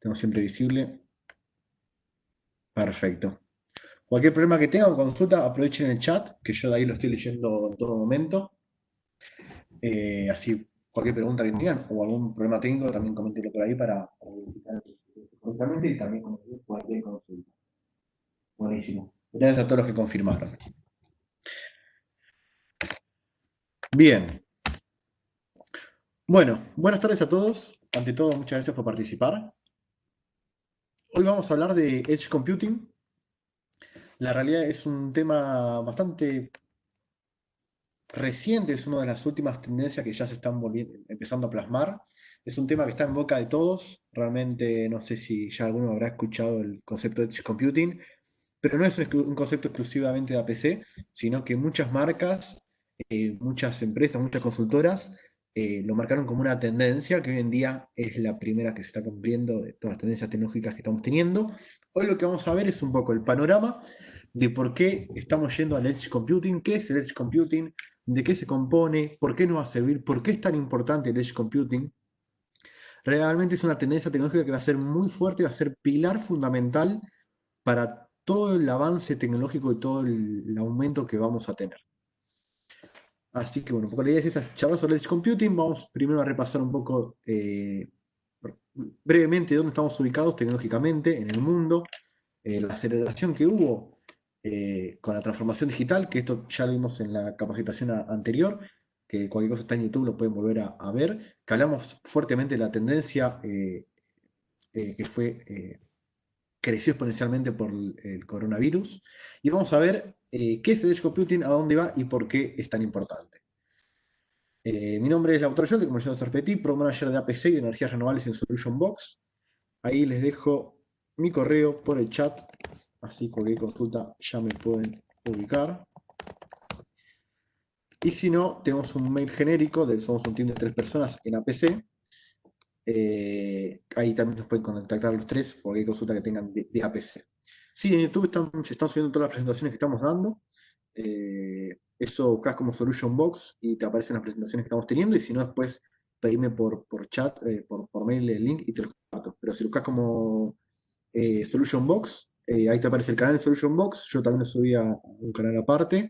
Tengo siempre visible. Perfecto. Cualquier problema que tengan o consulta, aprovechen el chat, que yo de ahí lo estoy leyendo en todo momento. Así, cualquier pregunta que tengan o algún problema técnico, también coméntenlo por ahí para verificar correctamente y también como cualquier consulta. Buenísimo. Gracias a todos los que confirmaron. Bien. Bueno, buenas tardes a todos. Ante todo, muchas gracias por participar. Hoy vamos a hablar de Edge Computing. La realidad es un tema bastante reciente, es una de las últimas tendencias que ya se están empezando a plasmar. Es un tema que está en boca de todos. Realmente no sé si ya alguno habrá escuchado el concepto de Edge Computing, pero no es un concepto exclusivamente de APC, sino que muchas marcas, muchas empresas, muchas consultoras lo marcaron como una tendencia que hoy en día es la primera que se está cumpliendo de todas las tendencias tecnológicas que estamos teniendo. Hoy lo que vamos a ver es un poco el panorama de por qué estamos yendo al Edge Computing, qué es el Edge Computing, de qué se compone, por qué nos va a servir, por qué es tan importante el Edge Computing. Realmente es una tendencia tecnológica que va a ser muy fuerte, va a ser pilar fundamental para todo el avance tecnológico y todo el aumento que vamos a tener. Así que bueno, un poco la idea es esa, charlar sobre Edge Computing. Vamos primero a repasar un poco brevemente dónde estamos ubicados tecnológicamente en el mundo, la aceleración que hubo con la transformación digital, que esto ya lo vimos en la capacitación anterior, que cualquier cosa está en YouTube, lo pueden volver a ver, que hablamos fuertemente de la tendencia que creció exponencialmente por el coronavirus, y vamos a ver qué es el Edge Computing, a dónde va y por qué es tan importante. Mi nombre es Lautaro Yolte, como ya repetí, Pro Manager de APC y de energías renovables en Solution Box. Ahí les dejo mi correo por el chat, así cualquier consulta ya me pueden ubicar. Y si no, tenemos un mail genérico, somos un team de 3 personas en APC. Ahí también nos pueden contactar los 3 por cualquier consulta que tengan de APC. Sí, en YouTube se están subiendo todas las presentaciones que estamos dando. Eso buscas como Solution Box y te aparecen las presentaciones que estamos teniendo. Y si no, después pedime por chat, por mail el link y te lo comparto. Pero si buscas como Solution Box, ahí te aparece el canal de Solution Box. Yo también lo subí a un canal aparte.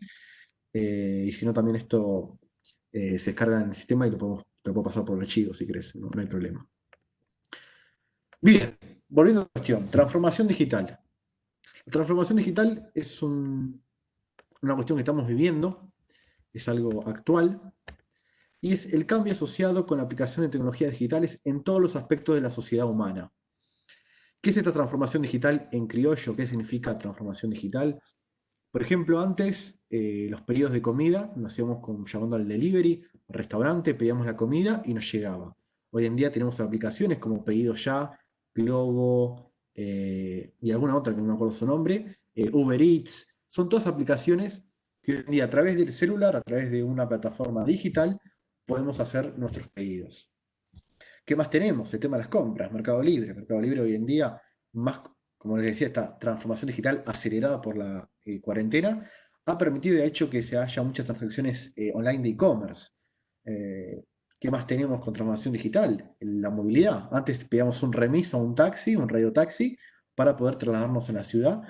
Y si no, también esto se descarga en el sistema y te lo puedo pasar por archivo si querés, no hay problema. Bien, volviendo a la cuestión, transformación digital. La transformación digital es una cuestión que estamos viviendo, es algo actual, y es el cambio asociado con la aplicación de tecnologías digitales en todos los aspectos de la sociedad humana. ¿Qué es esta transformación digital en criollo? ¿Qué significa transformación digital? Por ejemplo, antes los pedidos de comida lo hacíamos llamando al delivery, restaurante, pedíamos la comida y nos llegaba. Hoy en día tenemos aplicaciones como Pedido Ya, Globo y alguna otra que no me acuerdo su nombre, Uber Eats. Son todas aplicaciones que hoy en día a través del celular, a través de una plataforma digital, podemos hacer nuestros pedidos. ¿Qué más tenemos? El tema de las compras, Mercado Libre. Mercado Libre hoy en día, más, como les decía, esta transformación digital acelerada por la cuarentena, ha permitido y ha hecho que se haya muchas transacciones online de e-commerce. Eh, ¿Qué más tenemos con transformación digital? La movilidad. Antes pedíamos un remis a un taxi, un radiotaxi, para poder trasladarnos en la ciudad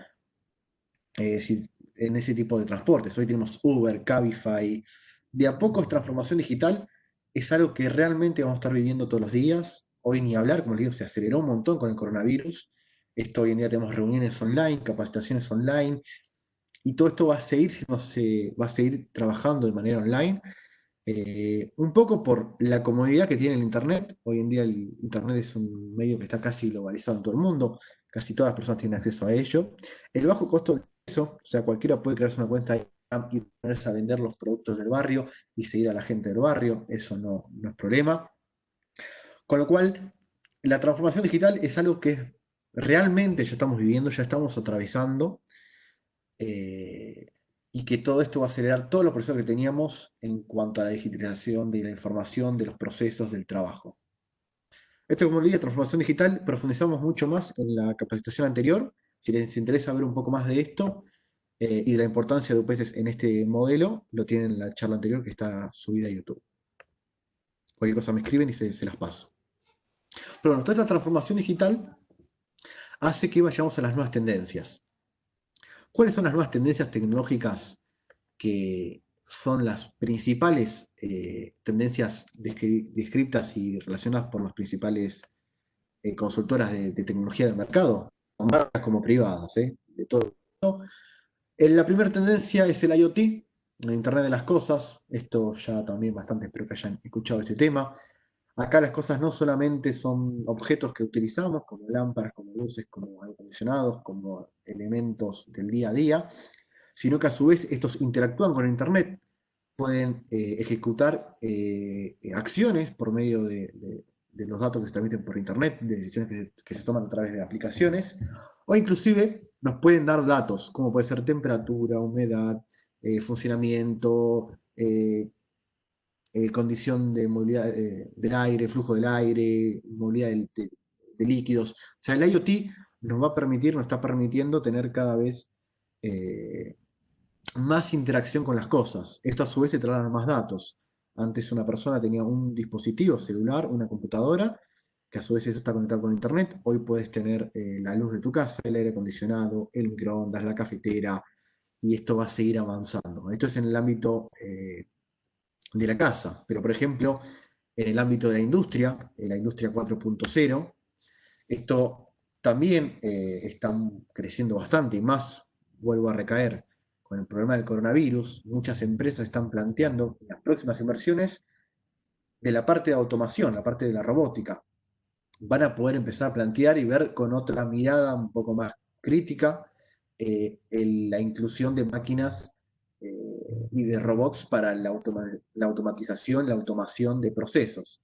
en ese tipo de transportes. Hoy tenemos Uber, Cabify. De a poco, esta transformación digital es algo que realmente vamos a estar viviendo todos los días. Hoy ni hablar, como les digo, se aceleró un montón con el coronavirus. Esto hoy en día tenemos reuniones online, capacitaciones online, y todo esto va a seguir, va a seguir trabajando de manera online. Un poco por la comodidad que tiene el Internet. Hoy en día el Internet es un medio que está casi globalizado en todo el mundo. Casi todas las personas tienen acceso a ello. El bajo costo de eso, o sea, cualquiera puede crearse una cuenta de Instagram y ponerse a vender los productos del barrio y seguir a la gente del barrio. Eso no es problema. Con lo cual, la transformación digital es algo que realmente ya estamos viviendo, ya estamos atravesando. eh, y que todo esto va a acelerar todos los procesos que teníamos en cuanto a la digitalización de la información, de los procesos, del trabajo. Esto, como le dije, transformación digital, profundizamos mucho más en la capacitación anterior. Si les interesa ver un poco más de esto y de la importancia de UPS en este modelo, lo tienen en la charla anterior que está subida a YouTube. Cualquier cosa me escriben y se las paso. Pero bueno, toda esta transformación digital hace que vayamos a las nuevas tendencias. ¿Cuáles son las nuevas tendencias tecnológicas que son las principales tendencias descritas y relacionadas por las principales consultoras de tecnología del mercado, marcas como privadas, de todo? La primera tendencia es el IoT, el Internet de las Cosas. Esto ya también bastante espero que hayan escuchado este tema. Acá las cosas no solamente son objetos que utilizamos, como lámparas, como luces, como aire acondicionados, como elementos del día a día, sino que a su vez estos interactúan con Internet, pueden ejecutar acciones por medio de los datos que se transmiten por Internet, de decisiones que se toman a través de aplicaciones, o inclusive nos pueden dar datos, como puede ser temperatura, humedad, funcionamiento, condición de movilidad del aire, flujo del aire, movilidad de líquidos. O sea, el IoT nos va a permitir, nos está permitiendo tener cada vez eh, más interacción con las cosas. Esto a su vez se traslada a más datos. Antes una persona tenía un dispositivo celular, una computadora, que a su vez eso está conectado con Internet. Hoy puedes tener la luz de tu casa, el aire acondicionado, el microondas, la cafetera, y esto va a seguir avanzando. Esto es en el ámbito de la casa, pero por ejemplo, en el ámbito de la industria 4.0, esto también está creciendo bastante y más, vuelvo a recaer, con el problema del coronavirus. Muchas empresas están planteando las próximas inversiones de la parte de automación, la parte de la robótica. Van a poder empezar a plantear y ver con otra mirada un poco más crítica la inclusión de máquinas y de robots para la automatización, la automación de procesos.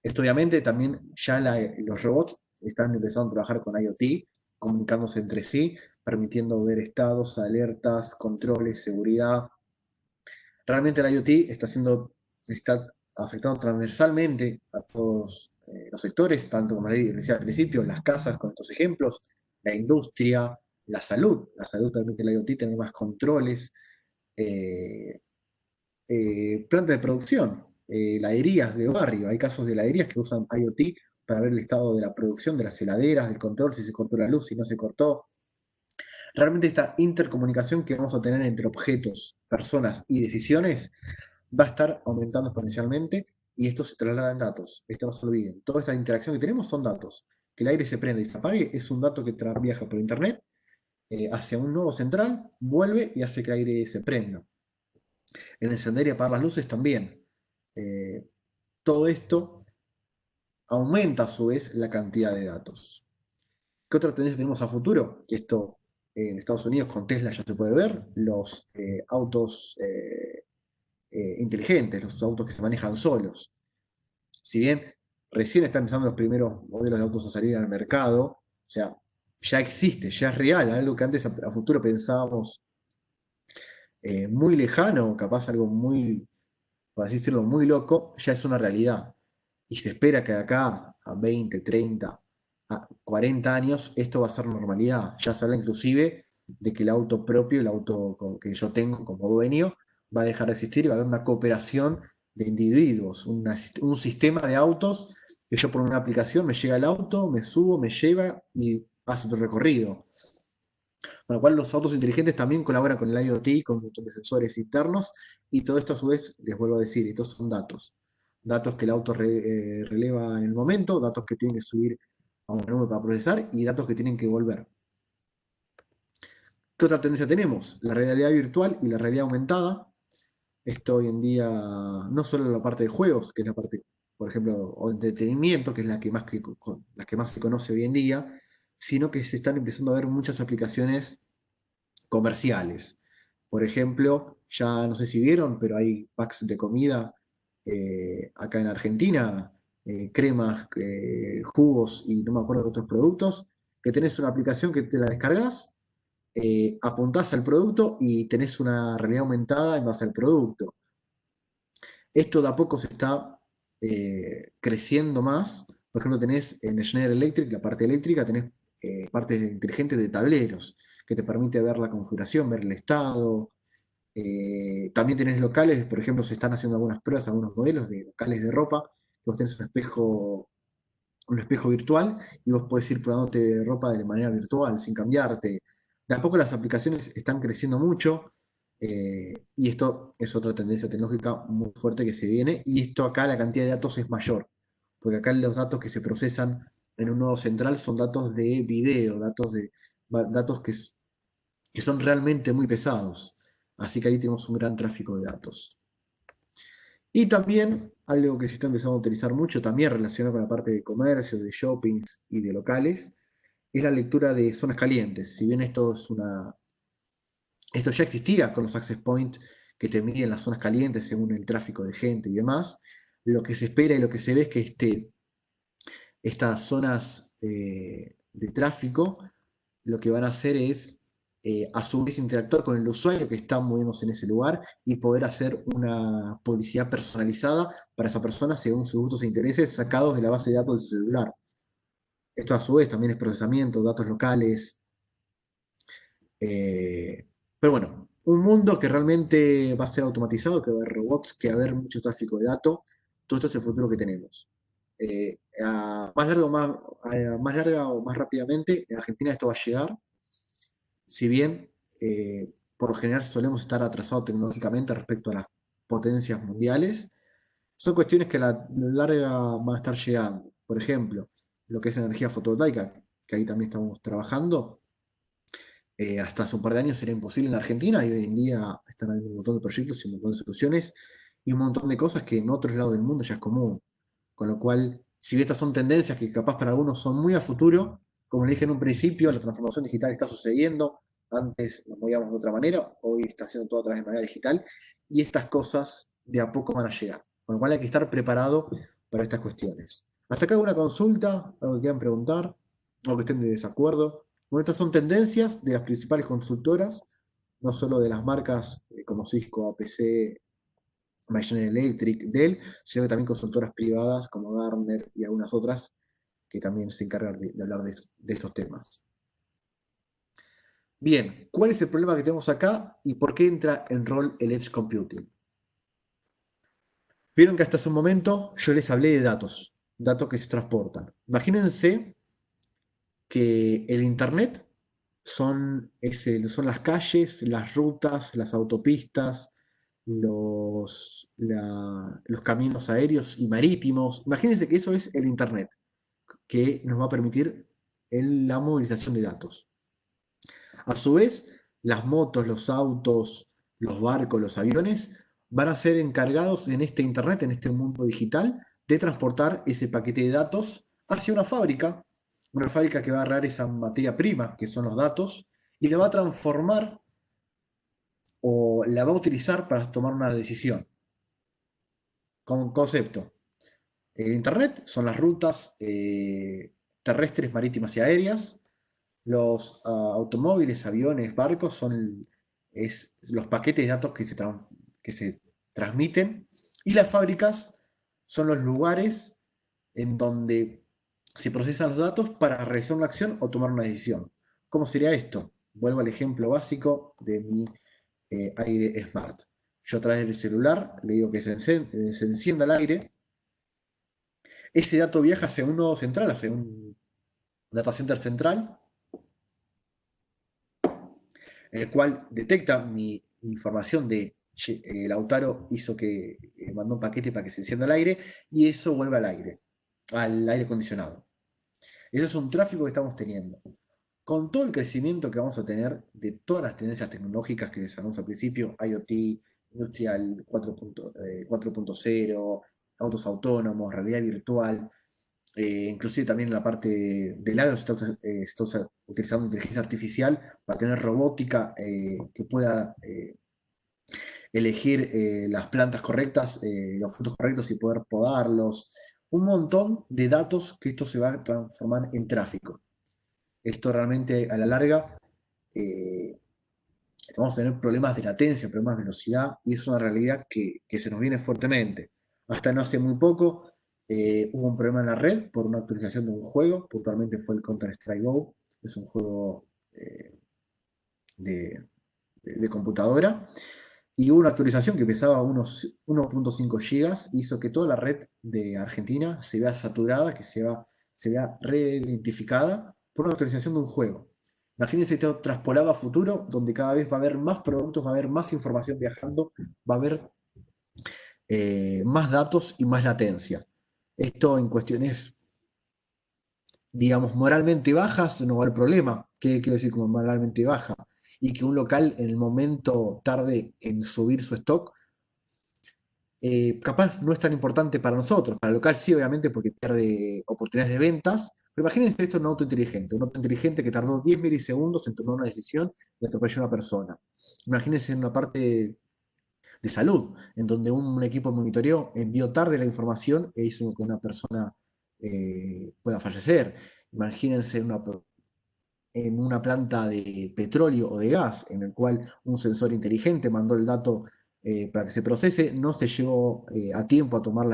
Esto obviamente también ya los robots están empezando a trabajar con IoT, comunicándose entre sí, permitiendo ver estados, alertas, controles, seguridad. Realmente el IoT está afectando transversalmente a todos los sectores, tanto como les decía al principio, las casas con estos ejemplos, la industria, la salud. La salud permite el IoT tener más controles, eh, planta de producción, heladerías de barrio. Hay casos de heladerías que usan IoT para ver el estado de la producción de las heladeras, del control, si se cortó la luz, si no se cortó. Realmente esta intercomunicación que vamos a tener entre objetos, personas y decisiones va a estar aumentando exponencialmente y esto se traslada en datos. Esto no se olviden. Toda esta interacción que tenemos son datos. Que el aire se prenda y se apague es un dato que viaja por internet hacia un nodo central, vuelve y hace que el aire se prenda. El encender y apagar las luces también. Eh, Todo esto aumenta a su vez la cantidad de datos. ¿Qué otra tendencia tenemos a futuro? Que esto en Estados Unidos con Tesla ya se puede ver, los autos inteligentes, los autos que se manejan solos. Si bien recién están empezando los primeros modelos de autos a salir al mercado, o sea, ya existe, ya es real, algo que antes a futuro pensábamos muy lejano, capaz algo muy, por así decirlo, muy loco, ya es una realidad. Y se espera que de acá a 20, 30, a 40 años esto va a ser normalidad. Ya se habla inclusive de que el auto propio, el auto que yo tengo como dueño, va a dejar de existir y va a haber una cooperación de individuos, un sistema de autos que yo por una aplicación me llega el auto, me subo, me lleva y hace tu recorrido. Con lo cual los autos inteligentes también colaboran con el IoT, con un montón de sensores internos, y todo esto a su vez, les vuelvo a decir, estos son datos. Datos que el auto releva en el momento, datos que tienen que subir a una nube para procesar y datos que tienen que volver. ¿Qué otra tendencia tenemos? La realidad virtual y la realidad aumentada. Esto hoy en día, no solo en la parte de juegos, que es la parte, por ejemplo, o de entretenimiento, que es la que más se conoce hoy en día, sino que se están empezando a ver muchas aplicaciones comerciales. Por ejemplo, ya no sé si vieron, pero hay packs de comida acá en Argentina, cremas, jugos y no me acuerdo de otros productos, que tenés una aplicación que te la descargas, apuntás al producto y tenés una realidad aumentada en base al producto. Esto de a poco se está creciendo más. Por ejemplo, tenés en Schneider Electric, la parte eléctrica, tenés partes inteligentes de tableros que te permite ver la configuración, ver el estado. También tenés locales, por ejemplo, se están haciendo algunas pruebas, algunos modelos de locales de ropa, que vos tenés un espejo un espejo virtual y vos podés ir probándote ropa de manera virtual, sin cambiarte. De a poco las aplicaciones están creciendo mucho y esto es otra tendencia tecnológica muy fuerte que se viene. Y esto acá la cantidad de datos es mayor, porque acá los datos que se procesan en un nodo central son datos de video, datos que son realmente muy pesados. Así que ahí tenemos un gran tráfico de datos. Y también algo que se está empezando a utilizar mucho, también relacionado con la parte de comercio, de shoppings y de locales, es la lectura de zonas calientes. Si bien esto ya existía con los access points que te miden las zonas calientes según el tráfico de gente y demás, lo que se espera y lo que se ve es que estas zonas de tráfico lo que van a hacer es a su vez interactuar con el usuario que está moviéndose en ese lugar y poder hacer una publicidad personalizada para esa persona según sus gustos e intereses sacados de la base de datos del celular. Esto a su vez también es procesamiento, datos locales. eh, pero bueno, un mundo que realmente va a ser automatizado, que va a haber robots, que va a haber mucho tráfico de datos. Todo esto es el futuro que tenemos. Más larga o más rápidamente, en Argentina esto va a llegar, si bien por lo general solemos estar atrasados tecnológicamente respecto a las potencias mundiales, son cuestiones que a la larga van a estar llegando. Por ejemplo, lo que es energía fotovoltaica, que ahí también estamos trabajando, hasta hace un par de años era imposible en Argentina y hoy en día están habiendo un montón de proyectos y un montón de soluciones y un montón de cosas que en otros lados del mundo ya es común. Con lo cual, si bien estas son tendencias que capaz para algunos son muy a futuro, como le dije en un principio, la transformación digital está sucediendo. Antes nos movíamos de otra manera, hoy está haciendo todo a través de manera digital y estas cosas de a poco van a llegar. Con lo cual hay que estar preparado para estas cuestiones. Hasta acá alguna consulta, algo que quieran preguntar, o que estén de desacuerdo. Bueno, estas son tendencias de las principales consultoras, no solo de las marcas como Cisco, APC, General Electric, Dell, sino que también consultoras privadas como Gartner y algunas otras que también se encargan de hablar de estos temas. Bien, ¿cuál es el problema que tenemos acá y por qué entra en rol el Edge Computing? Vieron que hasta hace un momento yo les hablé de datos que se transportan. Imagínense que el Internet son las calles, las rutas, las autopistas, los caminos aéreos y marítimos. Imagínense que eso es el Internet, que nos va a permitir la movilización de datos. A su vez, las motos, los autos, los barcos, los aviones van a ser encargados en este Internet, en este mundo digital, de transportar ese paquete de datos hacia una fábrica que va a agarrar esa materia prima, que son los datos, y la va a transformar o la va a utilizar para tomar una decisión. Con concepto. El Internet son las rutas terrestres, marítimas y aéreas. Los automóviles, aviones, barcos son los paquetes de datos que se transmiten. Y las fábricas son los lugares en donde se procesan los datos para realizar una acción o tomar una decisión. ¿Cómo sería esto? Vuelvo al ejemplo básico de mi aire smart. Yo a través del celular le digo que se encienda el aire. Ese dato viaja hacia un nodo central, hacia un data center central, en el cual detecta mi información de Lautaro hizo que mandó un paquete para que se encienda el aire y eso vuelve al aire acondicionado. Eso es un tráfico que estamos teniendo. Con todo el crecimiento que vamos a tener de todas las tendencias tecnológicas que les anuncio al principio, IoT, Industrial 4.0, autos autónomos, realidad virtual, inclusive también en la parte del agro se está utilizando inteligencia artificial para tener robótica que pueda elegir las plantas correctas, los frutos correctos y poder podarlos. Un montón de datos que esto se va a transformar en tráfico. Esto realmente a la larga eh, vamos a tener problemas de latencia, problemas de velocidad, y es una realidad que se nos viene fuertemente. Hasta no hace muy poco hubo un problema en la red por una actualización de un juego, puntualmente fue el Counter-Strike Go, es un juego de, de computadora, y hubo una actualización que pesaba unos 1.5 gigas, hizo que toda la red de Argentina se vea saturada, que se vea se vea reidentificada por una actualización de un juego. Imagínense esto traspolado a futuro, donde cada vez va a haber más productos, va a haber más información viajando, va a haber más datos y más latencia. Esto en cuestiones, digamos, moralmente bajas no va a haber problema. ¿Qué quiero decir como moralmente baja? Y que un local en el momento tarde en subir su stock, capaz no es tan importante para nosotros. Para el local sí, obviamente, porque pierde oportunidades de ventas. Pero imagínense esto en un auto inteligente que tardó 10 milisegundos en tomar una decisión y atropelló a una persona. Imagínense en una parte de salud, en donde un equipo de monitoreo envió tarde la información e hizo que una persona pueda fallecer. Imagínense en una planta de petróleo o de gas, en el cual un sensor inteligente mandó el dato para que se procese, no se llegó a tiempo a tomar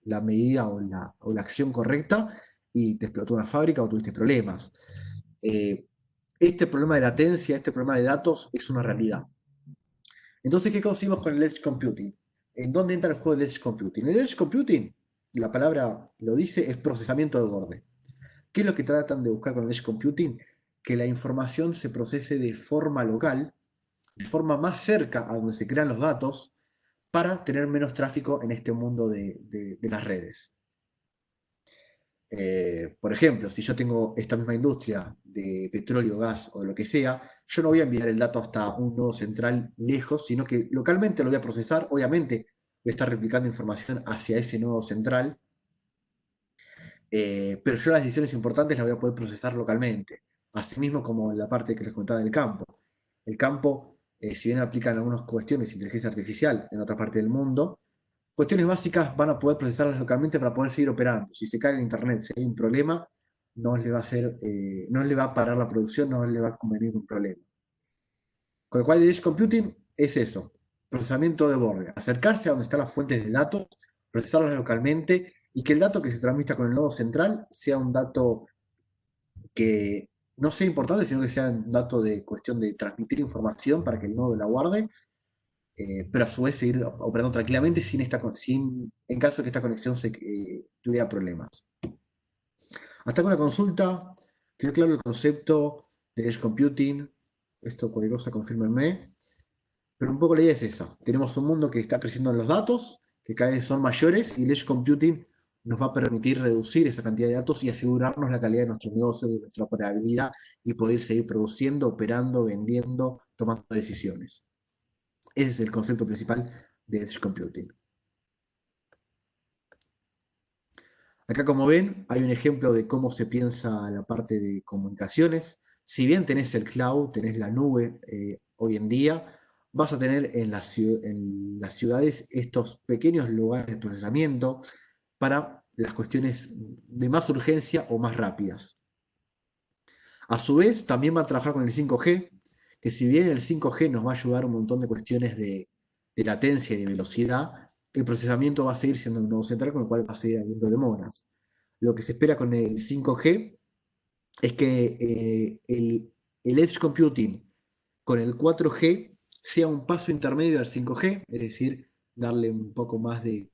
la medida o la acción correcta y te explotó una fábrica o tuviste problemas. Eh, este problema de latencia, este problema de datos es una realidad. Entonces, ¿qué conseguimos con el Edge Computing? ¿En dónde entra el juego del Edge Computing? El Edge Computing, la palabra lo dice, es procesamiento de borde. ¿Qué es lo que tratan de buscar con el Edge Computing? Que la información se procese de forma local, de forma más cerca a donde se crean los datos, para tener menos tráfico en este mundo de las redes. Por ejemplo, si yo tengo esta misma industria de petróleo, gas o de lo que sea, yo no voy a enviar el dato hasta un nodo central lejos, sino que localmente lo voy a procesar. Obviamente voy a estar replicando información hacia ese nodo central, pero yo las decisiones importantes las voy a poder procesar localmente. Asimismo como la parte que les comentaba del campo. El campo, si bien aplican algunas cuestiones de inteligencia artificial en otra parte del mundo, cuestiones básicas van a poder procesarlas localmente para poder seguir operando. Si se cae el internet, si hay un problema, no le va a hacer, no le va a parar la producción, no le va a convenir un problema. Con lo cual el Edge Computing es eso, procesamiento de borde, acercarse a donde están las fuentes de datos, procesarlas localmente y que el dato que se transmita con el nodo central sea un dato que no sea importante, sino que sea un dato de cuestión de transmitir información para que el nodo la guarde, pero a su vez seguir operando tranquilamente en caso de que esta conexión tuviera problemas. Hasta con la consulta, quedó claro el concepto de Edge Computing. Esto, cualquier cosa, confírmenme. Pero un poco la idea es esa. Tenemos un mundo que está creciendo en los datos, que cada vez son mayores, y el Edge Computing nos va a permitir reducir esa cantidad de datos y asegurarnos la calidad de nuestro negocio, de nuestra operabilidad y poder seguir produciendo, operando, vendiendo, tomando decisiones. Ese es el concepto principal de Edge Computing. Acá, como ven, hay un ejemplo de cómo se piensa la parte de comunicaciones. Si bien tenés el cloud, tenés la nube hoy en día, vas a tener en las ciudades estos pequeños lugares de procesamiento para las cuestiones de más urgencia o más rápidas. A su vez, también va a trabajar con el 5G, que si bien el 5G nos va a ayudar un montón de cuestiones de latencia y de velocidad, el procesamiento va a seguir siendo un nodo central, con el cual va a seguir habiendo demoras. Lo que se espera con el 5G es que el Edge Computing con el 4G sea un paso intermedio al 5G, es decir, darle un poco más de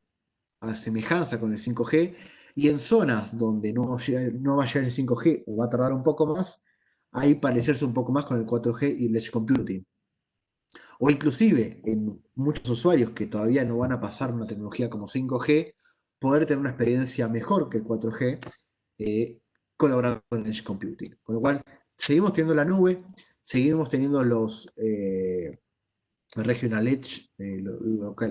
semejanza con el 5G, y en zonas donde no va a llegar el 5G o va a tardar un poco más, ahí parecerse un poco más con el 4G y el Edge Computing. O inclusive en muchos usuarios que todavía no van a pasar una tecnología como 5G, poder tener una experiencia mejor que el 4G eh, colaborando con el Edge Computing. Con lo cual, seguimos teniendo la nube, seguimos teniendo los Regional Edge,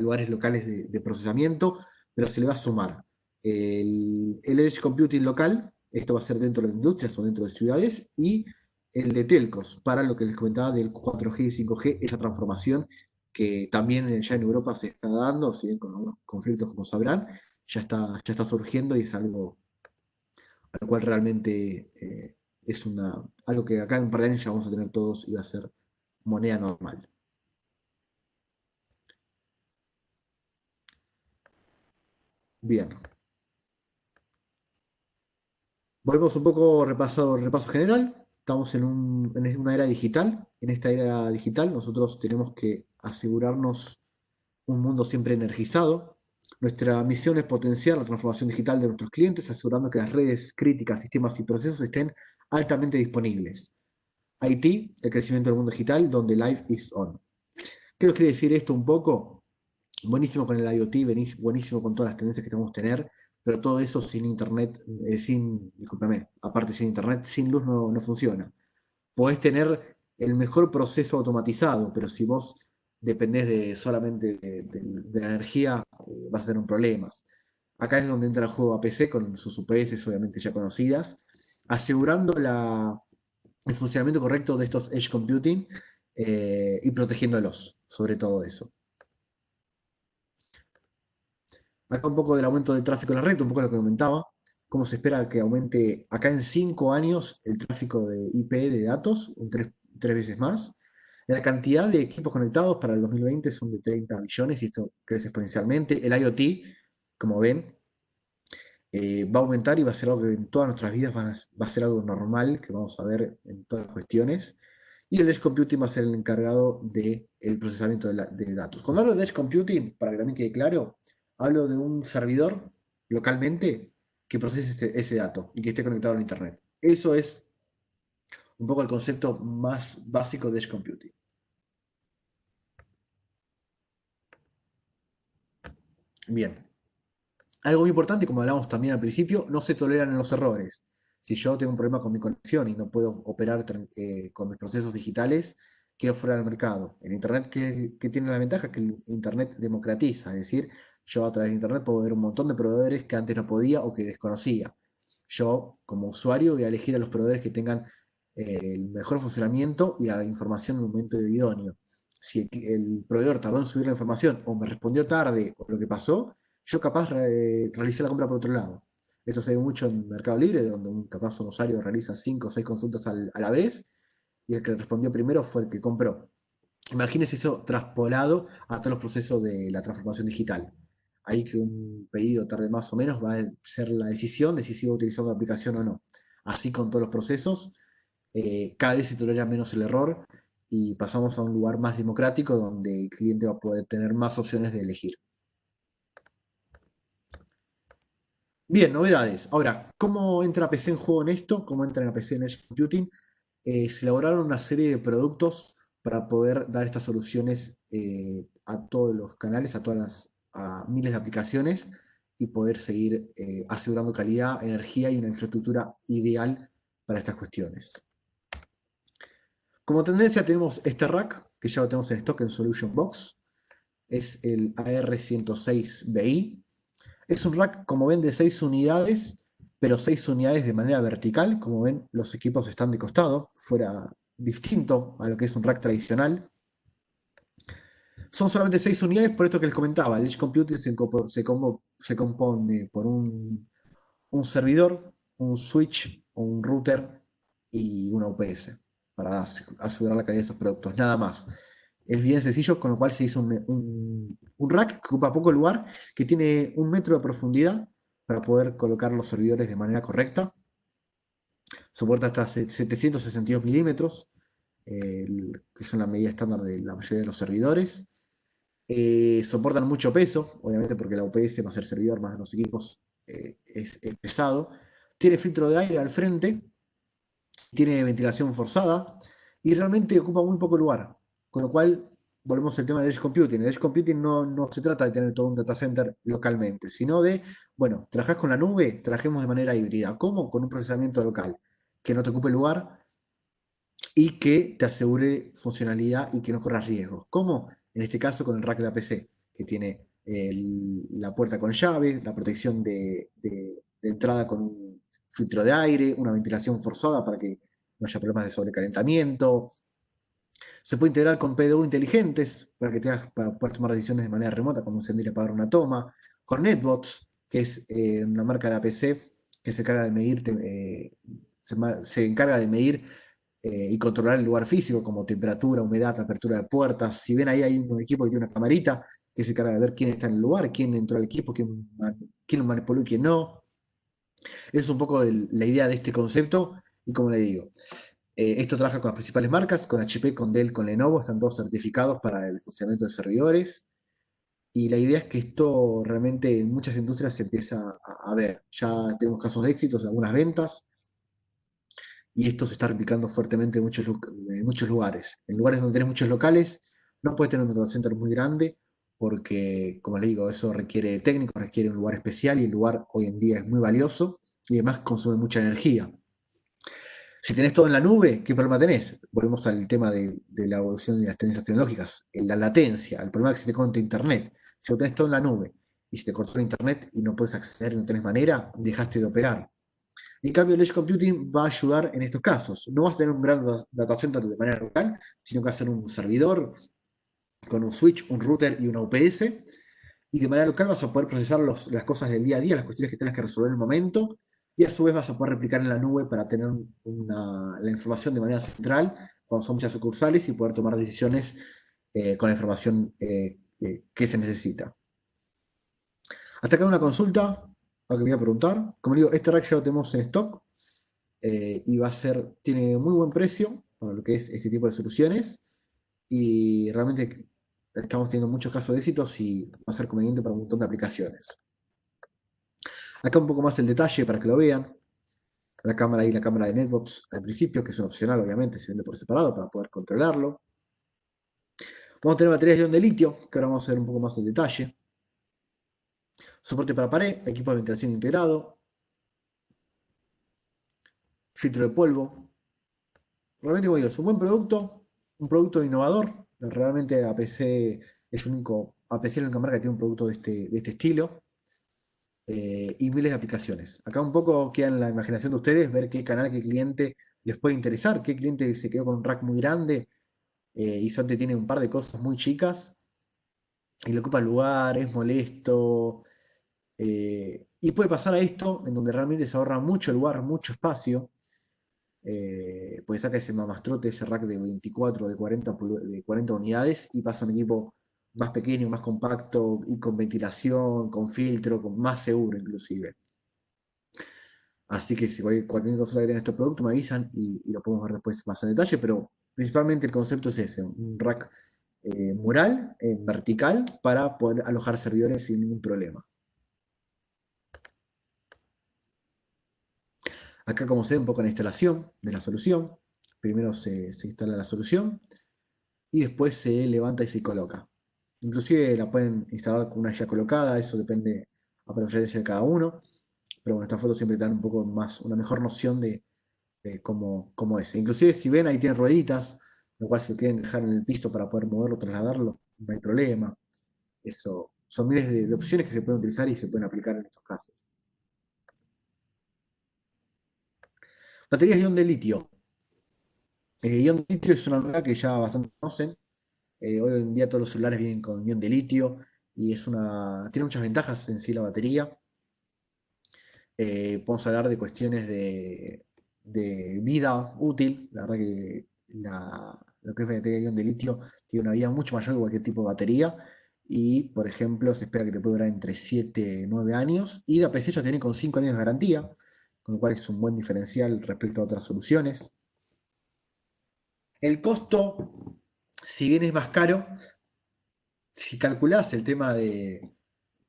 lugares locales de procesamiento, pero se le va a sumar el Edge Computing local, esto va a ser dentro de industrias o dentro de ciudades, y el de telcos, para lo que les comentaba del 4G y 5G, esa transformación que también ya en Europa se está dando, si bien con algunos conflictos como sabrán, ya está surgiendo y es algo al cual realmente es algo que acá en un par de años ya vamos a tener todos y va a ser moneda normal. Bien, volvemos un poco repaso general. Estamos en una era digital. En esta era digital nosotros tenemos que asegurarnos un mundo siempre energizado. Nuestra misión es potenciar la transformación digital de nuestros clientes, asegurando que las redes críticas, sistemas y procesos estén altamente disponibles. IT, el crecimiento del mundo digital, donde life is on. ¿Qué nos quiere decir esto un poco? Buenísimo con el IoT, buenísimo con todas las tendencias que tenemos que tener, pero todo eso sin internet, discúlpame, aparte sin internet, sin luz no funciona. Podés tener el mejor proceso automatizado, pero si vos dependés solamente de la energía, vas a tener un problemas. Acá es donde entra el juego APC con sus UPS obviamente ya conocidas, asegurando el funcionamiento correcto de estos Edge Computing y protegiéndolos sobre todo eso. Acá un poco del aumento del tráfico en la red, un poco lo que comentaba, cómo se espera que aumente acá en 5 años el tráfico de IP de datos, tres veces más. La cantidad de equipos conectados para el 2020 son de 30 millones y esto crece exponencialmente. El IoT, como ven, va a aumentar y va a ser algo que en todas nuestras vidas va a ser algo normal que vamos a ver en todas las cuestiones. Y el Edge Computing va a ser el encargado del procesamiento de datos. Cuando hablo de Edge Computing, para que también quede claro, hablo de un servidor localmente que procese ese dato y que esté conectado a Internet. Eso es un poco el concepto más básico de Edge Computing. Bien, algo muy importante, como hablamos también al principio, no se toleran los errores. Si yo tengo un problema con mi conexión y no puedo operar con mis procesos digitales, quedo fuera del mercado. En Internet, ¿qué tiene la ventaja? Que el Internet democratiza, es decir, yo a través de Internet puedo ver un montón de proveedores que antes no podía o que desconocía. Yo, como usuario, voy a elegir a los proveedores que tengan el mejor funcionamiento y la información en un momento idóneo. Si el proveedor tardó en subir la información o me respondió tarde o lo que pasó, yo capaz realicé la compra por otro lado. Eso se ve mucho en Mercado Libre, donde capaz un usuario realiza 5 o 6 consultas a la vez y el que respondió primero fue el que compró. Imagínense eso traspolado a todos los procesos de la transformación digital. Ahí que un pedido tarde más o menos va a ser la decisión de si sigo utilizando la aplicación o no. Así con todos los procesos, cada vez se tolera menos el error y pasamos a un lugar más democrático donde el cliente va a poder tener más opciones de elegir. Bien, novedades. Ahora, ¿cómo entra PC en juego en esto? ¿Cómo entra en PC en Edge Computing? Se elaboraron una serie de productos para poder dar estas soluciones a todos los canales, a miles de aplicaciones y poder seguir asegurando calidad, energía y una infraestructura ideal para estas cuestiones. Como tendencia tenemos este rack, que ya lo tenemos en stock en Solution Box. Es el AR106BI. Es un rack, como ven, de 6 unidades, pero 6 unidades de manera vertical. Como ven, los equipos están de costado, fuera distinto a lo que es un rack tradicional. Son solamente 6 unidades, por esto que les comentaba. El Edge Computing se compone por un servidor, un switch, un router y una UPS para asegurar la calidad de esos productos, nada más. Es bien sencillo, con lo cual se hizo un rack que ocupa poco lugar, que tiene 1 metro de profundidad para poder colocar los servidores de manera correcta. Soporta hasta 762 milímetros, que son la medida estándar de la mayoría de los servidores. Soportan mucho peso, obviamente porque la UPS más el servidor más los equipos es pesado. Tiene filtro de aire al frente, tiene ventilación forzada y realmente ocupa muy poco lugar. Con lo cual, volvemos al tema del Edge Computing. El Edge Computing no se trata de tener todo un data center localmente, sino de, bueno, trabajás con la nube, trabajemos de manera híbrida. ¿Cómo? Con un procesamiento local, que no te ocupe lugar y que te asegure funcionalidad y que no corras riesgos. ¿Cómo? En este caso con el rack de APC, que tiene la puerta con llave, la protección de entrada con un filtro de aire, una ventilación forzada para que no haya problemas de sobrecalentamiento. Se puede integrar con PDU inteligentes para que puedas tomar decisiones de manera remota, como encender y apagar una toma. Con NetBots, que es una marca de APC que se encarga de medir, se encarga de medir y controlar el lugar físico, como temperatura, humedad, apertura de puertas. Si ven ahí hay un equipo que tiene una camarita que se encarga de ver quién está en el lugar, quién entró al equipo, quién lo manipuló y quién no. Es un poco la idea de este concepto y como le digo, esto trabaja con las principales marcas, con HP, con Dell, con Lenovo, están todos certificados para el funcionamiento de servidores. Y la idea es que esto realmente en muchas industrias se empieza a ver. Ya tenemos casos de éxitos, algunas ventas, y esto se está replicando fuertemente en muchos lugares. En lugares donde tenés muchos locales, no puedes tener un data center muy grande, porque, como les digo, eso requiere técnicos, requiere un lugar especial, y el lugar hoy en día es muy valioso y además consume mucha energía. Si tenés todo en la nube, ¿qué problema tenés? Volvemos al tema de la evolución de las tendencias tecnológicas, la latencia, el problema es que si te corta internet. Si vos tenés todo en la nube y si te cortó el internet y no puedes acceder, no tenés manera, dejaste de operar. En cambio, el Edge Computing va a ayudar en estos casos. No vas a tener un gran data center de manera local, sino que va a ser un servidor con un switch, un router y una UPS. Y de manera local vas a poder procesar las cosas del día a día, las cuestiones que tengas que resolver en el momento. Y a su vez vas a poder replicar en la nube para tener la información de manera central, cuando son muchas sucursales, y poder tomar decisiones con la información que se necesita. Hasta acá una consulta, lo que me iba a preguntar. Como digo, este rack ya lo tenemos en stock, y tiene muy buen precio para lo que es este tipo de soluciones, y realmente estamos teniendo muchos casos de éxitos y va a ser conveniente para un montón de aplicaciones. Acá un poco más el detalle para que lo vean. La cámara y la cámara de Netbox al principio, que es un opcional, obviamente, se vende por separado para poder controlarlo. Vamos a tener baterías de ion de litio, que ahora vamos a ver un poco más el detalle. Soporte para pared, equipo de ventilación integrado, filtro de polvo. Realmente, como digo, es un producto innovador. Realmente APC es único, APC es la única marca que tiene un producto de este estilo, y miles de aplicaciones. Acá un poco queda en la imaginación de ustedes ver qué canal, qué cliente les puede interesar, qué cliente se quedó con un rack muy grande, y solamente tiene un par de cosas muy chicas y le ocupa lugar, es molesto. Y puede pasar a esto, en donde realmente se ahorra mucho lugar, mucho espacio. Pues saca ese mamastrote, ese rack de 24, de 40 unidades, y pasa a un equipo más pequeño, más compacto y con ventilación, con filtro, más seguro inclusive. Así que si cualquier consola que tenga este producto me avisan, y lo podemos ver después más en detalle, pero principalmente el concepto es ese, un rack mural, vertical, para poder alojar servidores sin ningún problema. Acá, como se ve, un poco la instalación de la solución. Primero se instala la solución y después se levanta y se coloca. Inclusive la pueden instalar con una ya colocada, eso depende a preferencia de cada uno, pero bueno, estas fotos siempre te dan un poco más, una mejor noción de cómo es. Inclusive, si ven, ahí tienen rueditas, lo cual si lo quieren dejar en el piso para poder moverlo, trasladarlo, no hay problema. Eso son miles de opciones que se pueden utilizar y se pueden aplicar en estos casos. Baterías ion de litio. Ion de litio es una marca que ya bastante conocen. Hoy en día todos los celulares vienen con ion de litio, y tiene muchas ventajas en sí la batería. Podemos hablar de cuestiones de vida útil. La verdad que lo que es batería de ion de litio tiene una vida mucho mayor que cualquier tipo de batería. Y, por ejemplo, se espera que te puede durar entre 7 y 9 años. Y la PC ya tiene con 5 años de garantía, con lo cual es un buen diferencial respecto a otras soluciones. El costo, si bien es más caro, si calculás el tema de,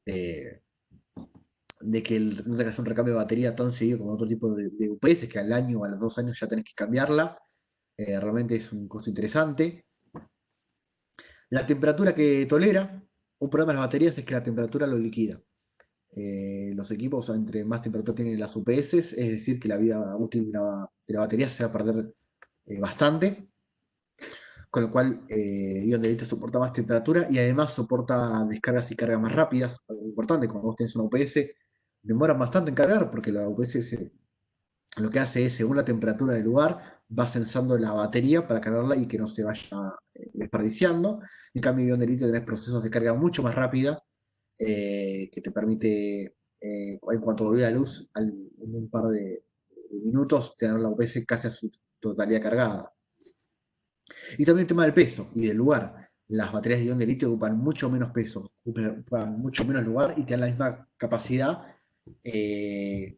de que no tengas un recambio de batería tan seguido como otro tipo de UPS, que al año o a los 2 años ya tenés que cambiarla, realmente es un costo interesante. La temperatura que tolera, un problema de las baterías es que la temperatura lo liquida. Los equipos, entre más temperatura tienen las UPS, es decir, que la vida útil de la batería se va a perder bastante, con lo cual ion de litio soporta más temperatura y además soporta descargas y cargas más rápidas, algo importante. Cuando vos tenés una UPS, demora bastante en cargar, porque la UPS lo que hace es, según la temperatura del lugar, va sensando la batería para cargarla y que no se vaya desperdiciando. En cambio, ion de litio tenés procesos de carga mucho más rápida, que te permite, en cuanto volví a la luz, en un par de minutos, tener la UPS casi a su totalidad cargada. Y también el tema del peso y del lugar. Las baterías de ion de litio ocupan mucho menos peso, ocupan mucho menos lugar y tienen la misma capacidad eh,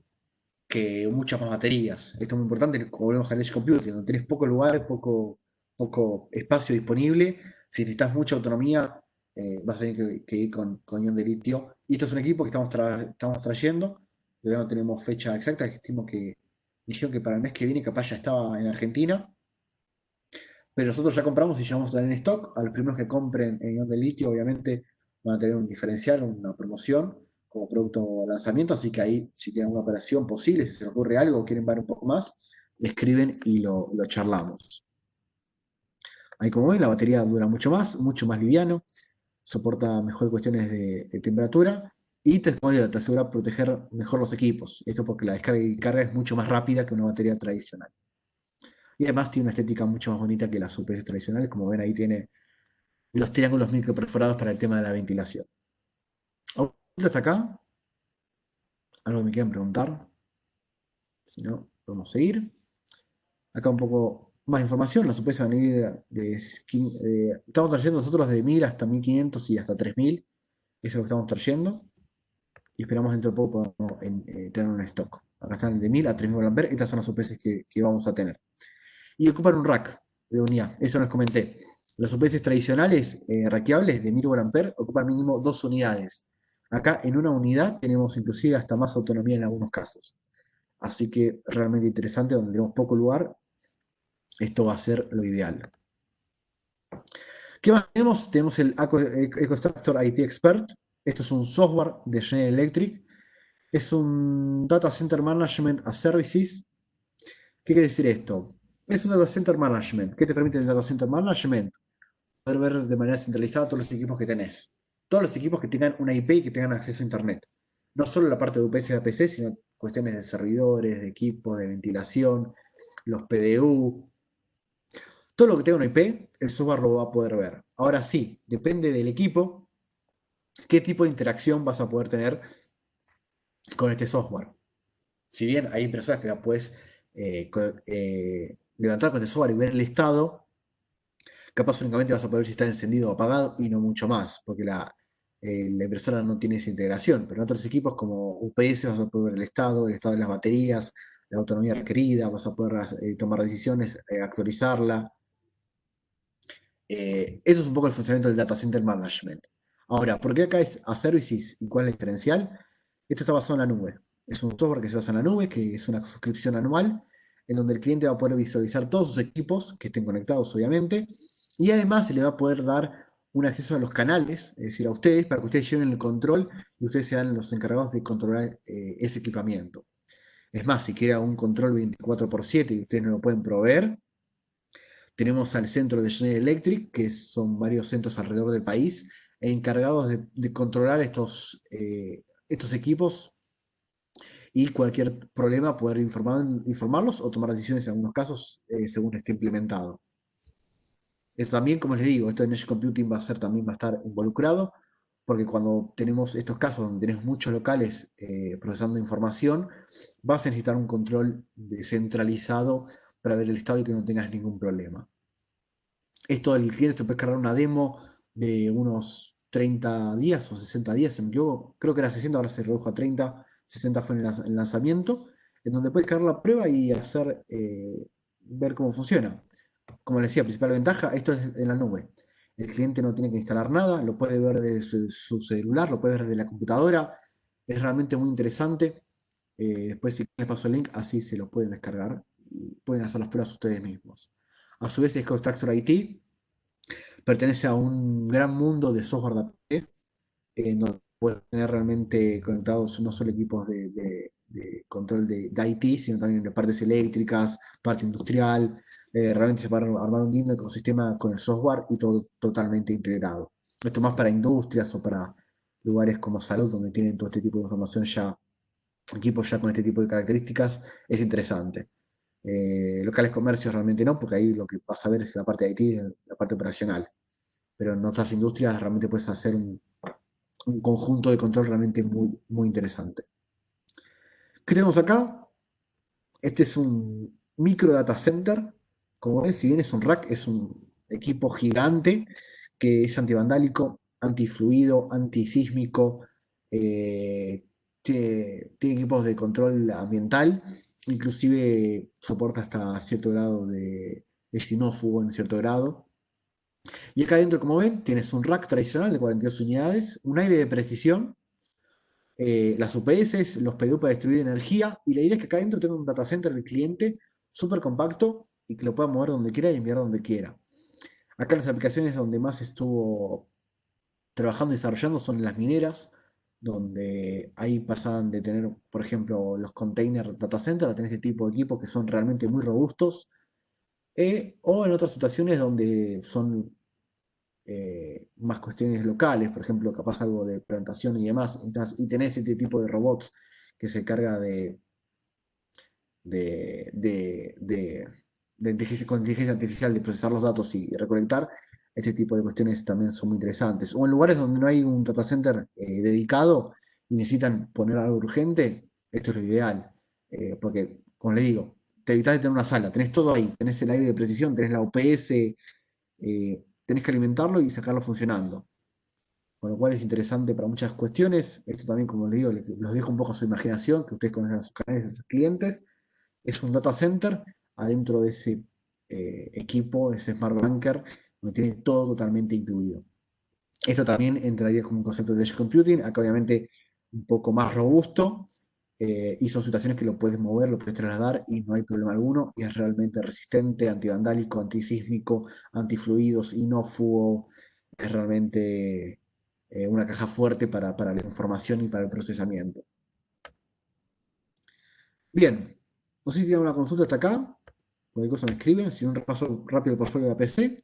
que muchas más baterías. Esto es muy importante, como volvemos al Edge Computing, donde tenés poco lugar, poco espacio disponible. Si necesitas mucha autonomía, vas a tener que ir con ion de litio. Y esto es un equipo que estamos trayendo, todavía no tenemos fecha exacta, que estimo que dijeron que para el mes que viene capaz ya estaba en Argentina, pero nosotros ya compramos y ya vamos a tener en stock. A los primeros que compren en ion de litio, obviamente, van a tener un diferencial, una promoción como producto lanzamiento, así que ahí, si tienen una operación posible, si se les ocurre algo o quieren ver un poco más, me escriben y lo charlamos. Ahí como ven, la batería dura mucho más liviano, soporta mejor cuestiones de temperatura y como digo, te asegura proteger mejor los equipos. Esto porque la descarga y carga es mucho más rápida que una batería tradicional. Y además tiene una estética mucho más bonita que las UPS tradicionales. Como ven, ahí tiene los triángulos micro perforados para el tema de la ventilación. ¿Hasta acá? ¿Algo que me quieran preguntar? Si no, podemos seguir. Acá un poco más información. Las UPS van a ir estamos trayendo nosotros de 1000 hasta 1500 y hasta 3000. Eso es lo que estamos trayendo. Y esperamos dentro de poco tener un stock. Acá están de 1000 a 3000 mAh. Estas son las UPS que vamos a tener. Y ocupan un rack de unidad. Eso les comenté. Los UPS tradicionales, rackeables de 1000 mAh, ocupan mínimo 2 unidades. Acá en una unidad tenemos inclusive hasta más autonomía en algunos casos. Así que realmente interesante, donde tenemos poco lugar, esto va a ser lo ideal. ¿Qué más tenemos? Tenemos el EcoStructure IT Expert. Esto es un software de General Electric. Es un Data Center Management as Services. ¿Qué quiere decir esto? Es un Data Center Management. ¿Qué te permite el Data Center Management? Poder ver de manera centralizada todos los equipos que tenés. Todos los equipos que tengan una IP y que tengan acceso a Internet. No solo la parte de UPS y APC, sino cuestiones de servidores, de equipos, de ventilación, los PDU. Todo lo que tenga una IP, el software lo va a poder ver. Ahora sí, depende del equipo, qué tipo de interacción vas a poder tener con este software. Si bien hay impresoras que la puedes levantar con este software y ver el estado, capaz únicamente vas a poder ver si está encendido o apagado y no mucho más, porque la impresora no tiene esa integración. Pero en otros equipos como UPS vas a poder ver el estado de las baterías, la autonomía requerida, vas a poder tomar decisiones, actualizarla. Eso es un poco el funcionamiento del Data Center Management. Ahora, ¿por qué acá es a Services y cuál es el diferencial? Esto está basado en la nube. Es un software que se basa en la nube, que es una suscripción anual, en donde el cliente va a poder visualizar todos sus equipos que estén conectados, obviamente, y además se le va a poder dar un acceso a los canales, es decir, a ustedes, para que ustedes lleven el control y ustedes sean los encargados de controlar ese equipamiento. Es más, si quiere un control 24/7 y ustedes no lo pueden proveer, tenemos al centro de General Electric, que son varios centros alrededor del país, encargados de controlar estos equipos y cualquier problema poder informarlos o tomar decisiones en algunos casos según esté implementado. Esto también, como les digo, esto de Edge Computing también va a estar involucrado, porque cuando tenemos estos casos donde tenés muchos locales procesando información, vas a necesitar un control descentralizado para ver el estado y que no tengas ningún problema. Esto el cliente se puede cargar una demo de unos 30 días o 60 días, si me equivoco. Creo que era 60, ahora se redujo a 30. 60 fue en el lanzamiento, en donde puedes cargar la prueba y ver cómo funciona. Como les decía, principal ventaja, esto es en la nube. El cliente no tiene que instalar nada, lo puede ver desde su celular, lo puede ver desde la computadora. Es realmente muy interesante. Después, si les paso el link, así se lo pueden descargar y pueden hacer las pruebas ustedes mismos. A su vez, es Constructor IT pertenece a un gran mundo de software de APT, en donde puedes tener realmente conectados no solo equipos de control de IT, sino también de partes eléctricas, parte industrial. Realmente se puede armar un lindo ecosistema con el software y todo totalmente integrado. Esto más para industrias o para lugares como salud, donde tienen todo este tipo de información ya, equipos ya con este tipo de características, es interesante. Locales comercios realmente no, porque ahí lo que vas a ver es la parte de IT, la parte operacional. Pero en otras industrias realmente puedes hacer un conjunto de control realmente muy, muy interesante. ¿Qué tenemos acá? Este es un micro data center. Como ven, si bien es un rack, es un equipo gigante que es antivandálico, antifluido, antisísmico, tiene equipos de control ambiental, inclusive soporta hasta cierto grado de sinófugo en cierto grado. Y acá adentro, como ven, tienes un rack tradicional de 42 unidades, un aire de precisión, las UPS, los PDU para distribuir energía, y la idea es que acá adentro tenga un data center del cliente súper compacto y que lo pueda mover donde quiera y enviar donde quiera. Acá las aplicaciones donde más estuvo trabajando y desarrollando son las mineras, donde ahí pasaban de tener, por ejemplo, los container data center a tener este tipo de equipos que son realmente muy robustos, o en otras situaciones donde son más cuestiones locales, por ejemplo, capaz algo de plantación y demás, y tenés este tipo de robots que se carga de, de, de, con inteligencia artificial de procesar los datos y recolectar, este tipo de cuestiones también son muy interesantes. O en lugares donde no hay un data center dedicado y necesitan poner algo urgente, esto es lo ideal. Porque, como le digo, te evitas de tener una sala, tenés todo ahí, tenés el aire de precisión, tenés la UPS, tenés que alimentarlo y sacarlo funcionando. Con lo cual es interesante para muchas cuestiones. Esto también, como les digo, los dejo un poco a su imaginación, que ustedes conocen a sus canales, a sus clientes. Es un data center adentro de ese equipo, ese Smart Bunker, donde tiene todo totalmente incluido. Esto también entraría como un concepto de Edge Computing, acá obviamente un poco más robusto, y son situaciones que lo puedes mover, lo puedes trasladar y no hay problema alguno, y es realmente resistente, antivandálico, antisísmico, antifluidos, inófugo, es realmente una caja fuerte para la información y para el procesamiento. Bien, no sé si tienen una consulta hasta acá, cualquier cosa me escriben, si no un repaso rápido por portfolio de PC.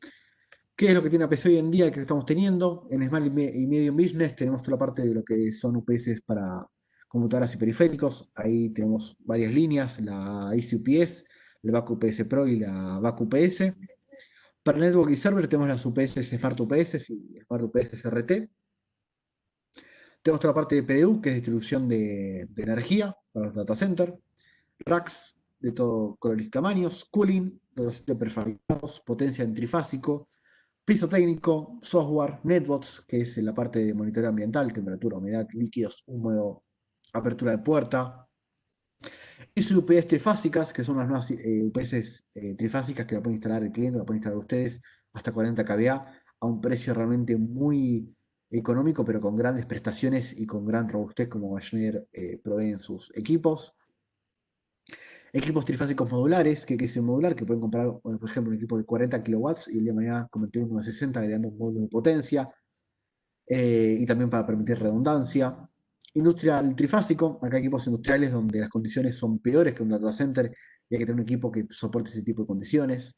¿Qué es lo que tiene APC hoy en día que estamos teniendo? En Small y Medium Business tenemos toda la parte de lo que son UPS para computadoras y periféricos. Ahí tenemos varias líneas, la Easy UPS, el BAC UPS Pro y la BAC UPS. Para Network y Server tenemos las UPS Smart UPS y Smart UPS SRT. Tenemos toda la parte de PDU, que es distribución de energía para los data centers. Racks de todo colores y tamaños, cooling, de prefabricados, potencia en trifásico, piso técnico, software, netbots, que es la parte de monitoreo ambiental, temperatura, humedad, líquidos, húmedo, apertura de puerta. Y UPS trifásicas, que son unas nuevas UPS trifásicas que la pueden instalar el cliente, la pueden instalar ustedes hasta 40 kVA a un precio realmente muy económico, pero con grandes prestaciones y con gran robustez como Schneider provee en sus equipos. Equipos trifásicos modulares, que es un modular, que pueden comprar, bueno, por ejemplo, un equipo de 40 kilowatts y el día de mañana convertir uno de 60 agregando un módulo de potencia, y también para permitir redundancia. Industrial trifásico, acá hay equipos industriales donde las condiciones son peores que un data center y hay que tener un equipo que soporte ese tipo de condiciones.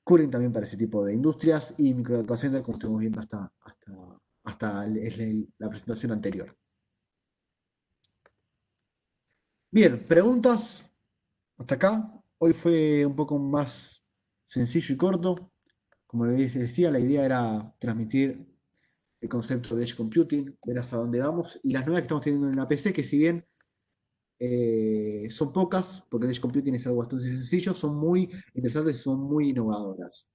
Cooling también para ese tipo de industrias y micro data center, como estuvimos viendo hasta la presentación anterior. Bien, preguntas hasta acá. Hoy fue un poco más sencillo y corto. Como les decía, la idea era transmitir el concepto de Edge Computing, ver hasta dónde vamos, y las nuevas que estamos teniendo en la PC, que si bien son pocas, porque el Edge Computing es algo bastante sencillo, son muy interesantes y son muy innovadoras.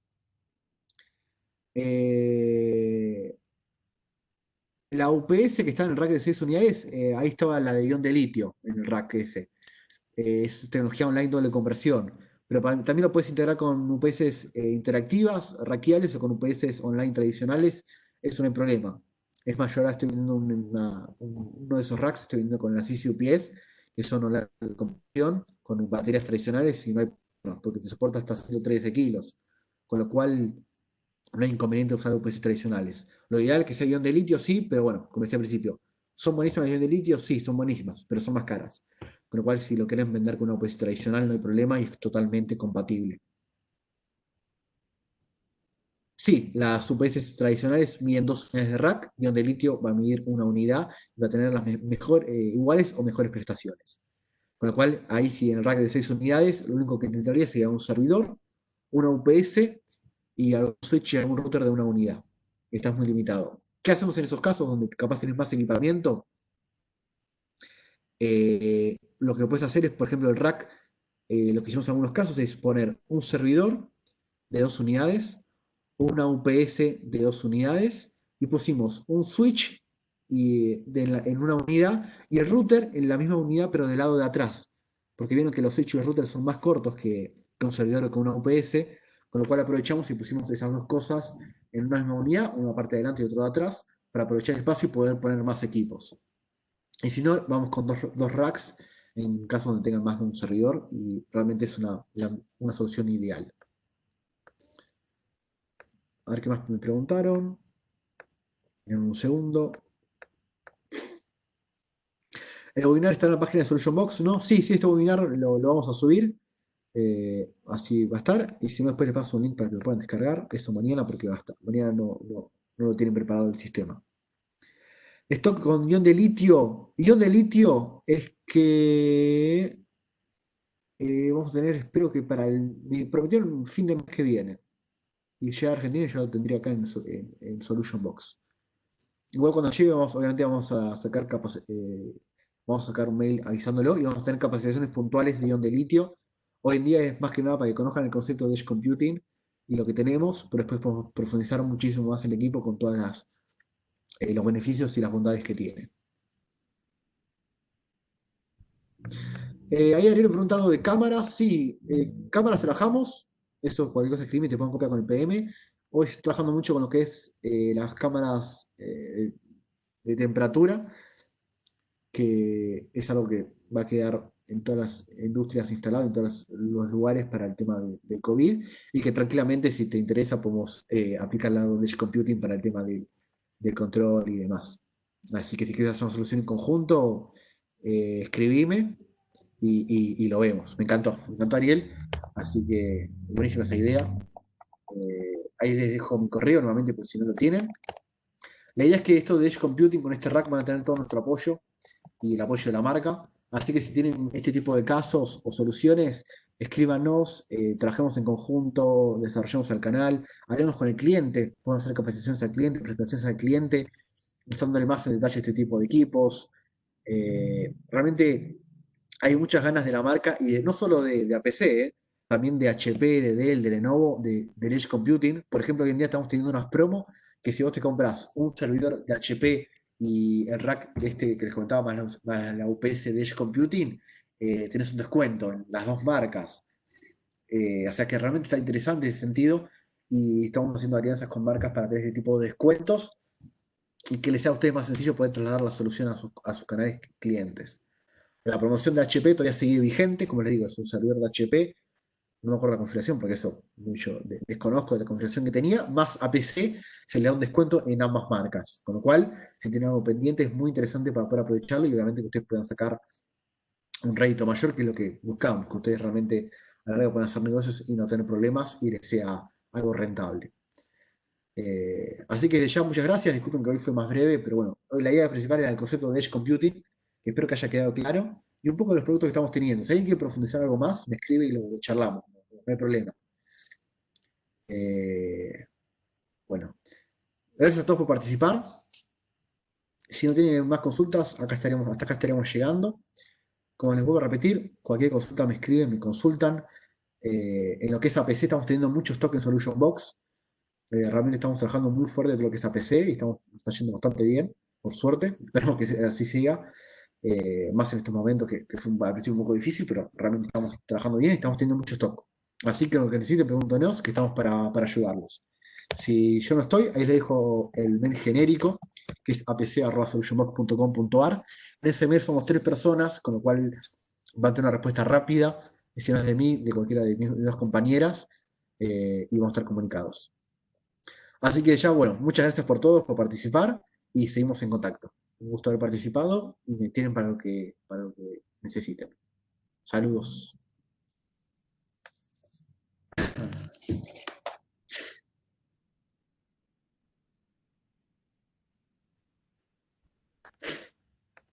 Eh, la UPS que está en el rack de 6 unidades, ahí estaba la de ion de litio en el rack ese. Es tecnología online doble conversión. Pero también lo puedes integrar con UPS interactivas, rackeables o con UPS online tradicionales. Eso no hay problema. Es más, yo ahora estoy viendo uno de esos racks, estoy viendo con las Easy UPS, que son online doble conversión, con baterías tradicionales y no hay problema, porque te soporta hasta 113 kilos. Con lo cual no hay inconveniente usar UPS tradicionales. Lo ideal es que sea ion de litio, sí, pero bueno, como decía al principio, ¿son buenísimas ion de litio? Sí, son buenísimas, pero son más caras. Con lo cual, si lo querés vender con una UPS tradicional, no hay problema y es totalmente compatible. Sí, las UPS tradicionales miden 2 unidades de rack, ion de litio va a medir una unidad y va a tener las iguales o mejores prestaciones. Con lo cual, ahí si en el rack de 6 unidades, lo único que necesitaría sería un servidor, una UPS y algún switch y algún router de una unidad. Estás muy limitado. ¿Qué hacemos en esos casos donde capaz tenés más equipamiento? Lo que puedes hacer es, por ejemplo, el rack, lo que hicimos en algunos casos es poner un servidor de 2 unidades, una UPS de 2 unidades y pusimos un switch en una unidad y el router en la misma unidad pero del lado de atrás. Porque vieron que los switches y los routers son más cortos que un servidor o que una UPS, con lo cual aprovechamos y pusimos esas dos cosas en una misma unidad, una parte de adelante y otra de atrás, para aprovechar el espacio y poder poner más equipos. Y si no, vamos con dos racks en caso donde tengan más de un servidor y realmente es una solución ideal. A ver qué más me preguntaron. En un segundo. ¿El webinar está en la página de Solution Box? ¿No? Sí, este webinar lo vamos a subir. Así va a estar. Y si no, después les paso un link para que lo puedan descargar. Eso mañana, porque va a estar. Mañana no lo tienen preparado el sistema. Stock con ion de litio. Ion de litio es que vamos a tener, espero que me prometieron fin de mes que viene. Y llega a Argentina y ya lo tendría acá en Solution Box. Igual cuando llegue, obviamente vamos a sacar vamos a sacar un mail avisándolo y vamos a tener capacitaciones puntuales de ion de litio. Hoy en día es más que nada para que conozcan el concepto de Edge Computing y lo que tenemos, pero después podemos profundizar muchísimo más el equipo con todos los beneficios y las bondades que tiene. Ahí Ariel me pregunta algo de cámaras. Sí, cámaras trabajamos. Eso, cualquier cosa escribe y te pongo copia con el PM. Hoy estoy trabajando mucho con lo que es las cámaras de temperatura, que es algo que va a quedar en todas las industrias instaladas, en todos los lugares para el tema de COVID, y que tranquilamente, si te interesa, podemos aplicar la Edge Computing para el tema del control y demás. Así que si quieres hacer una solución en conjunto, escribime y lo vemos. Me encantó Ariel, así que buenísima esa idea. Ahí les dejo mi correo nuevamente por si no lo tienen. La idea es que esto de Edge Computing con este rack van a tener todo nuestro apoyo y el apoyo de la marca. Así que si tienen este tipo de casos o soluciones, escríbanos, trabajemos en conjunto, desarrollemos el canal, hablemos con el cliente, podemos hacer capacitaciones al cliente, presentaciones al cliente, dándole más en detalle este tipo de equipos. Realmente hay muchas ganas de la marca y no solo de APC, también de HP, de Dell, de Lenovo, de Edge Computing. Por ejemplo, hoy en día estamos teniendo unas promos que si vos te compras un servidor de HP y el rack que les comentaba más la UPS de Edge Computing, tenés un descuento en las dos marcas. O sea que realmente está interesante ese sentido y estamos haciendo alianzas con marcas para tener este tipo de descuentos y que les sea a ustedes más sencillo poder trasladar la solución a sus canales clientes. La promoción de HP todavía sigue vigente, como les digo, es un servidor de HP, no me acuerdo la configuración porque eso mucho desconozco de la configuración que tenía, más APC se le da un descuento en ambas marcas, con lo cual si tienen algo pendiente es muy interesante para poder aprovecharlo y obviamente que ustedes puedan sacar un rédito mayor, que es lo que buscamos, que ustedes realmente a la larga puedan hacer negocios y no tener problemas y les sea algo rentable. Así que ya muchas gracias, disculpen que hoy fue más breve, pero bueno, hoy la idea principal era el concepto de Edge Computing, que espero que haya quedado claro, y un poco de los productos que estamos teniendo. Si alguien quiere profundizar algo más, me escribe y lo charlamos, no hay problema. Eh, bueno, gracias a todos por participar. Si no tienen más consultas, hasta acá estaremos llegando. Como les vuelvo a repetir, cualquier consulta me escriben, me consultan. En lo que es APC estamos teniendo muchos stock en Solution Box. Realmente estamos trabajando muy fuerte en lo que es APC y está yendo bastante bien, por suerte. Esperemos que así siga, más en estos momentos que fue al principio un poco difícil, pero realmente estamos trabajando bien y estamos teniendo mucho stock. Así que lo que necesiten, pregúntenos, que estamos para ayudarlos. Si yo no estoy, ahí les dejo el mail genérico, que es apc.solutionbox.com.ar. En ese mail somos 3 personas, con lo cual van a tener una respuesta rápida, si no es de mí, de cualquiera de mis dos compañeras, y vamos a estar comunicados. Así que ya, bueno, muchas gracias por todos, por participar y seguimos en contacto. Un gusto haber participado y me tienen para lo que necesiten. Saludos.